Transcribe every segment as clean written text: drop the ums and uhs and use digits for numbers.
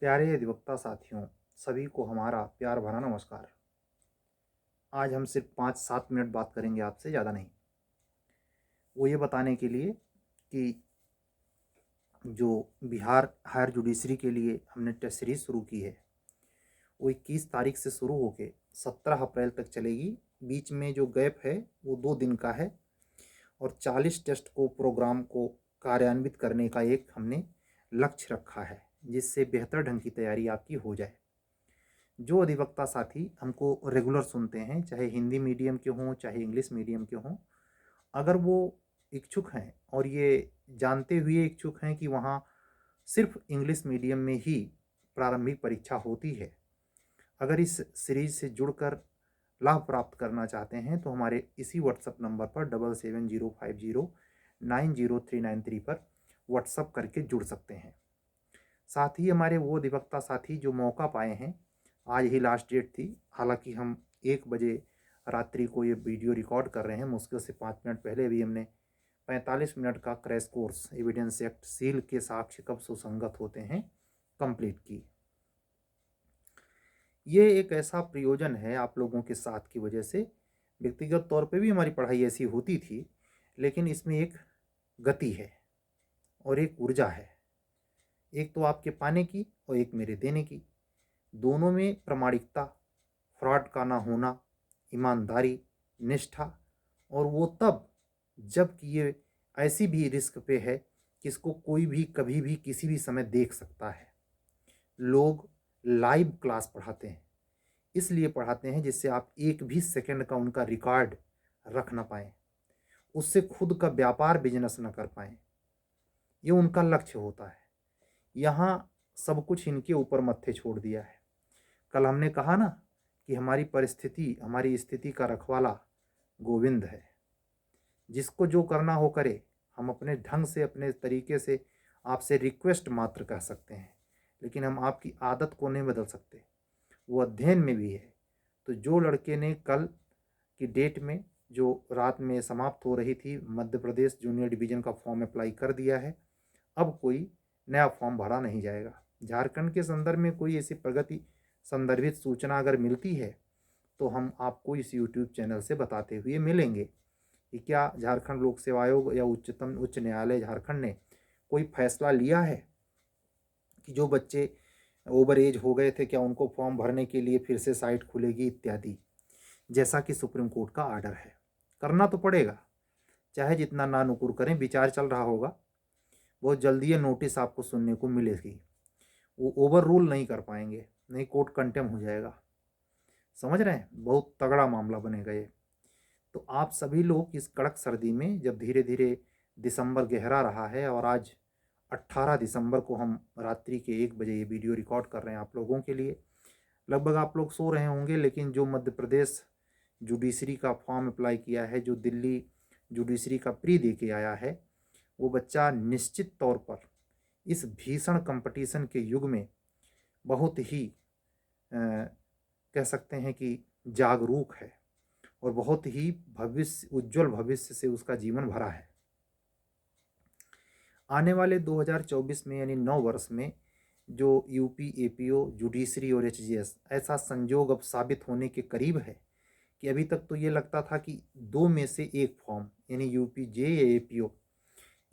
प्यारे अधिवक्ता साथियों, सभी को हमारा प्यार भरा नमस्कार। आज हम सिर्फ 5-7 मिनट बात करेंगे आपसे, ज़्यादा नहीं। वो ये बताने के लिए कि जो बिहार हायर जुडिशरी के लिए हमने टेस्ट सीरीज शुरू की है, वो 21 तारीख से शुरू होकर 17 अप्रैल तक चलेगी। बीच में जो गैप है वो 2 दिन का है और 40 टेस्ट को प्रोग्राम को कार्यान्वित करने का एक हमने लक्ष्य रखा है, जिससे बेहतर ढंग की तैयारी आपकी हो जाए। जो अधिवक्ता साथी हमको रेगुलर सुनते हैं, चाहे हिंदी मीडियम के हों चाहे इंग्लिश मीडियम के हों, अगर वो इच्छुक हैं और ये जानते हुए इच्छुक हैं कि वहाँ सिर्फ इंग्लिश मीडियम में ही प्रारंभिक परीक्षा होती है, अगर इस सीरीज से जुड़कर लाभ प्राप्त करना चाहते हैं तो हमारे इसी व्हाट्सएप नंबर पर 7705090393 पर व्हाट्सएप करके जुड़ सकते हैं। साथ ही हमारे वो अधिवक्ता साथी जो मौका पाए हैं, आज ही लास्ट डेट थी, हालांकि हम 1 बजे रात्रि को ये वीडियो रिकॉर्ड कर रहे हैं, मुश्किल से 5 मिनट पहले भी हमने 45 मिनट का crash course evidence act seal के साक्ष्य कब सुसंगत होते हैं कंप्लीट की। ये एक ऐसा प्रयोजन है आप लोगों के साथ की वजह से। व्यक्तिगत तौर पे भी हमारी पढ़ाई ऐसी होती थी, लेकिन इसमें एक गति है और एक ऊर्जा है, एक तो आपके पाने की और एक मेरे देने की। दोनों में प्रामाणिकता, फ्रॉड का ना होना, ईमानदारी, निष्ठा, और वो तब जबकि ये ऐसी भी रिस्क पे है कि इसको कोई भी कभी भी किसी भी समय देख सकता है। लोग लाइव क्लास पढ़ाते हैं, इसलिए पढ़ाते हैं जिससे आप एक भी सेकंड का उनका रिकॉर्ड रख ना पाएँ, उससे खुद का व्यापार बिजनेस ना कर पाएँ। ये उनका लक्ष्य होता है। यहाँ सब कुछ इनके ऊपर मत्थे छोड़ दिया है। कल हमने कहा ना कि हमारी परिस्थिति, हमारी स्थिति का रखवाला गोविंद है। जिसको जो करना हो करे। हम अपने ढंग से, अपने तरीके से आपसे रिक्वेस्ट मात्र कह सकते हैं, लेकिन हम आपकी आदत को नहीं बदल सकते। वो अध्ययन में भी है। तो जो लड़के ने कल की डेट में जो रात में समाप्त हो रही थी, मध्य प्रदेश जूनियर डिवीज़न का फॉर्म अप्लाई कर दिया है, अब कोई नया फॉर्म भरा नहीं जाएगा। झारखंड के संदर्भ में कोई ऐसी प्रगति संदर्भित सूचना अगर मिलती है तो हम आपको इस यूट्यूब चैनल से बताते हुए मिलेंगे कि क्या झारखंड लोक सेवा आयोग या उच्च न्यायालय झारखंड ने कोई फैसला लिया है कि जो बच्चे ओवर एज हो गए थे, क्या उनको फॉर्म भरने के लिए फिर से साइट खुलेगी इत्यादि, जैसा कि सुप्रीम कोर्ट का आर्डर है। करना तो पड़ेगा, चाहे जितना ना नुकुर करें। विचार चल रहा होगा, बहुत जल्दी ये नोटिस आपको सुनने को मिलेगी। वो ओवर रूल नहीं कर पाएंगे, नहीं कोर्ट कंटेम हो जाएगा। समझ रहे हैं, बहुत तगड़ा मामला बनेगा ये। तो आप सभी लोग इस कड़क सर्दी में, जब धीरे धीरे दिसंबर गहरा रहा है और आज 18 दिसंबर को हम रात्रि के 1 बजे ये वीडियो रिकॉर्ड कर रहे हैं आप लोगों के लिए। लगभग आप लोग सो रहे होंगे, लेकिन जो मध्य प्रदेश जुडिशरी का फॉर्म अप्लाई किया है, जो दिल्ली जुडिशरी का प्री दे के आया है, वो बच्चा निश्चित तौर पर इस भीषण कंपटीशन के युग में बहुत ही कह सकते हैं कि जागरूक है और बहुत ही भविष्य, उज्जवल भविष्य से उसका जीवन भरा है। आने वाले 2024 में यानी 9 वर्ष में जो यूपी, एपीओ, जुडिशरी और एचजीएस, ऐसा संजोग अब साबित होने के करीब है कि अभी तक तो ये लगता था कि 2 में से एक फॉर्म यानी यूपी जे या एपीओ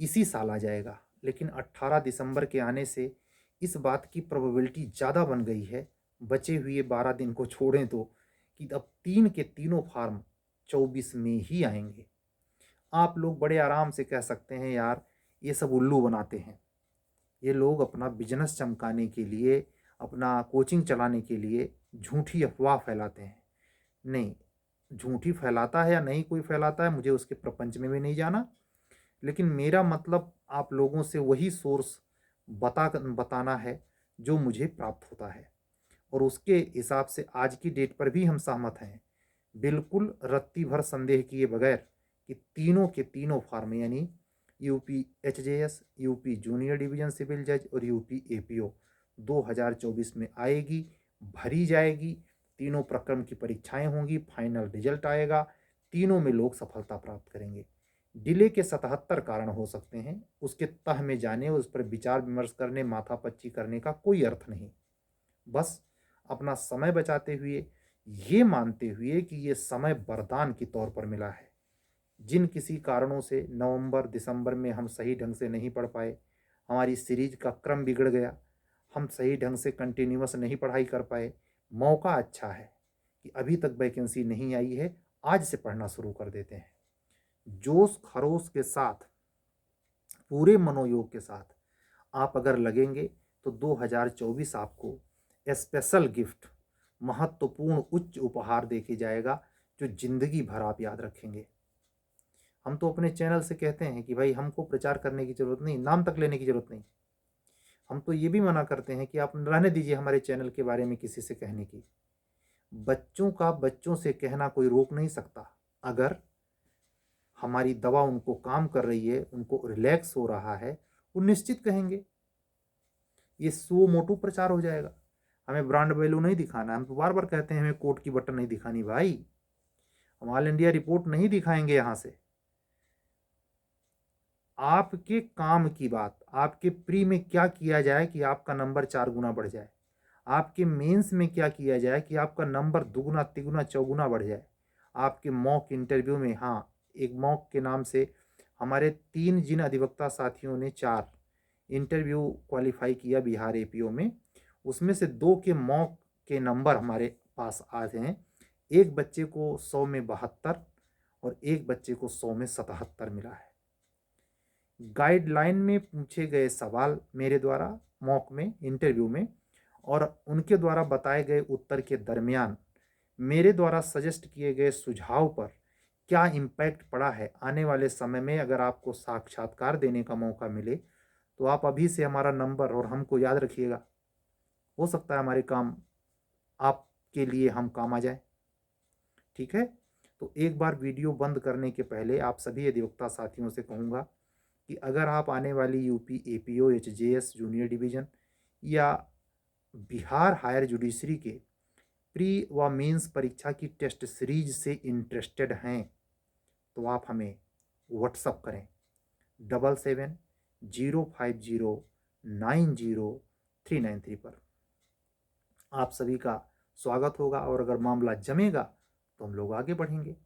इसी साल आ जाएगा, लेकिन 18 दिसंबर के आने से इस बात की प्रोबेबिलिटी ज़्यादा बन गई है, बचे हुए 12 दिन को छोड़ें तो, कि अब 3 के तीनों फार्म 24 में ही आएंगे। आप लोग बड़े आराम से कह सकते हैं यार ये सब उल्लू बनाते हैं, ये लोग अपना बिजनेस चमकाने के लिए, अपना कोचिंग चलाने के लिए झूठी अफवाह फैलाते हैं। नहीं, झूठी फैलाता है या नहीं कोई फैलाता है, मुझे उसके प्रपंच में भी नहीं जाना, लेकिन मेरा मतलब आप लोगों से वही सोर्स बताना है जो मुझे प्राप्त होता है, और उसके हिसाब से आज की डेट पर भी हम सहमत हैं, बिल्कुल रत्ती भर संदेह किए बगैर, कि तीनों के तीनों फार्म यानी UP HJS, UP junior division civil जज और यूपी एपीओ 2024 में आएगी, भरी जाएगी। तीनों प्रक्रम की परीक्षाएं होंगी, फाइनल रिजल्ट आएगा, तीनों में लोग सफलता प्राप्त करेंगे। डिले के 77 कारण हो सकते हैं, उसके तह में जाने, उस पर विचार विमर्श करने, माथापच्ची करने का कोई अर्थ नहीं। बस अपना समय बचाते हुए, ये मानते हुए कि ये समय वरदान के तौर पर मिला है। जिन किसी कारणों से नवंबर दिसंबर में हम सही ढंग से नहीं पढ़ पाए, हमारी सीरीज का क्रम बिगड़ गया, हम सही ढंग से कंटिन्यूअस नहीं पढ़ाई कर पाए, मौका अच्छा है कि अभी तक वैकेंसी नहीं आई है, आज से पढ़ना शुरू कर देते हैं। जोश खरोश के साथ, पूरे मनोयोग के साथ आप अगर लगेंगे तो 2024 आपको स्पेशल गिफ्ट, महत्वपूर्ण उच्च उपहार देके जाएगा, जो जिंदगी भर आप याद रखेंगे। हम तो अपने चैनल से कहते हैं कि भाई हमको प्रचार करने की जरूरत नहीं, नाम तक लेने की जरूरत नहीं। हम तो ये भी मना करते हैं कि आप रहने दीजिए हमारे चैनल के बारे में किसी से कहने की। बच्चों का बच्चों से कहना कोई रोक नहीं सकता। अगर हमारी दवा उनको काम कर रही है, उनको रिलैक्स हो रहा है, वो निश्चित कहेंगे। ये सो मोटू प्रचार हो जाएगा। हमें ब्रांड वैल्यू नहीं दिखाना। हम तो बार बार कहते हैं हमें कोर्ट की बटन नहीं दिखानी भाई, हम ऑल इंडिया रिपोर्ट नहीं दिखाएंगे। यहाँ से आपके काम की बात, आपके प्री में क्या किया जाए कि आपका नंबर 4 गुना बढ़ जाए, आपके मेंस में क्या किया जाए कि आपका नंबर दुगुना तिगुना चौगुना बढ़ जाए, आपके मॉक इंटरव्यू में। हाँ, एक मॉक के नाम से हमारे 3 जिन अधिवक्ता साथियों ने 4 इंटरव्यू क्वालिफाई किया बिहार एपीओ में, उसमें से 2 के मॉक के नंबर हमारे पास आए हैं। एक बच्चे को 100 में 72 और एक बच्चे को 100 में 77 मिला है। गाइडलाइन में पूछे गए सवाल मेरे द्वारा मॉक में, इंटरव्यू में, और उनके द्वारा बताए गए उत्तर के दरमियान मेरे द्वारा सजेस्ट किए गए सुझाव पर क्या इम्पैक्ट पड़ा है। आने वाले समय में अगर आपको साक्षात्कार देने का मौका मिले तो आप अभी से हमारा नंबर और हमको याद रखिएगा। हो सकता है हमारे काम आपके लिए हम काम आ जाए। ठीक है, तो एक बार वीडियो बंद करने के पहले आप सभी अधिवक्ता साथियों से कहूँगा कि अगर आप आने वाली यूपी एपीओ एचजेएस जूनियर डिवीज़न या बिहार हायर जुडिशरी के प्री व मेंस परीक्षा की टेस्ट सीरीज से इंटरेस्टेड हैं तो आप हमें व्हाट्सअप करें 7705090393 पर। आप सभी का स्वागत होगा और अगर मामला जमेगा तो हम लोग आगे बढ़ेंगे।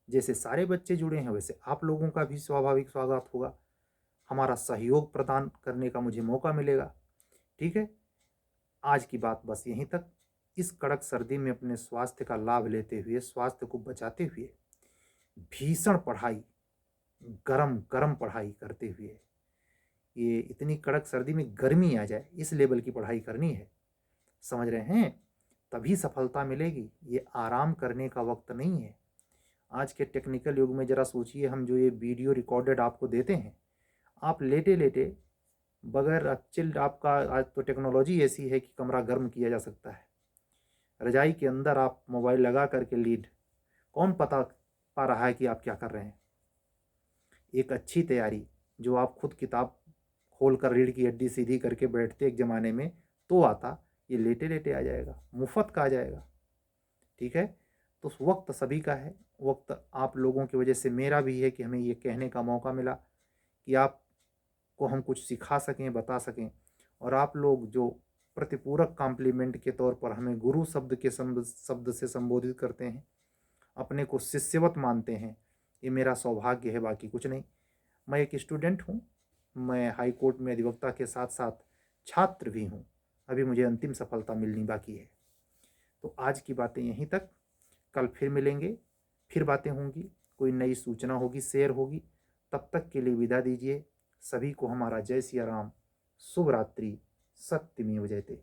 जैसे सारे बच्चे जुड़े हैं वैसे आप लोगों का भी स्वाभाविक स्वागत होगा, हमारा सहयोग प्रदान करने का मुझे मौका मिलेगा। ठीक है, आज की बात बस यहीं तक। इस कड़क सर्दी में अपने स्वास्थ्य का लाभ लेते हुए, स्वास्थ्य को बचाते हुए, भीषण पढ़ाई, गरम गरम पढ़ाई करते हुए, ये इतनी कड़क सर्दी में गर्मी आ जाए इस लेवल की पढ़ाई करनी है, समझ रहे हैं? तभी सफलता मिलेगी। ये आराम करने का वक्त नहीं है। आज के टेक्निकल युग में ज़रा सोचिए, हम जो ये वीडियो रिकॉर्डेड आपको देते हैं, आप लेटे लेटे बगैर चिल्ड, आपका आज तो टेक्नोलॉजी ऐसी है कि कमरा गर्म किया जा सकता है। रजाई के अंदर आप मोबाइल लगा करके लीड, कौन पता पा रहा है कि आप क्या कर रहे हैं। एक अच्छी तैयारी जो आप खुद किताब खोल कर रीढ़ की हड्डी सीधी करके बैठते एक ज़माने में तो आता, ये लेटे लेटे आ जाएगा, मुफ्त का आ जाएगा। ठीक है, तो वक्त सभी का है। वक्त आप लोगों की वजह से मेरा भी है कि हमें ये कहने का मौका मिला कि आपको हम कुछ सिखा सकें, बता सकें। और आप लोग जो प्रतिपूरक कॉम्प्लीमेंट के तौर पर हमें गुरु शब्द के शब्द से संबोधित करते हैं, अपने को शिष्यवत मानते हैं, ये मेरा सौभाग्य है, बाकी कुछ नहीं। मैं एक स्टूडेंट हूँ, मैं हाई कोर्ट में अधिवक्ता के साथ साथ छात्र भी हूँ। अभी मुझे अंतिम सफलता मिलनी बाकी है। तो आज की बातें यहीं तक, कल फिर मिलेंगे, फिर बातें होंगी, कोई नई सूचना होगी, शेयर होगी। तब तक के लिए विदा दीजिए। सभी को हमारा जय सिया राम, शुभ रात्रि, सत्यमेव जयते।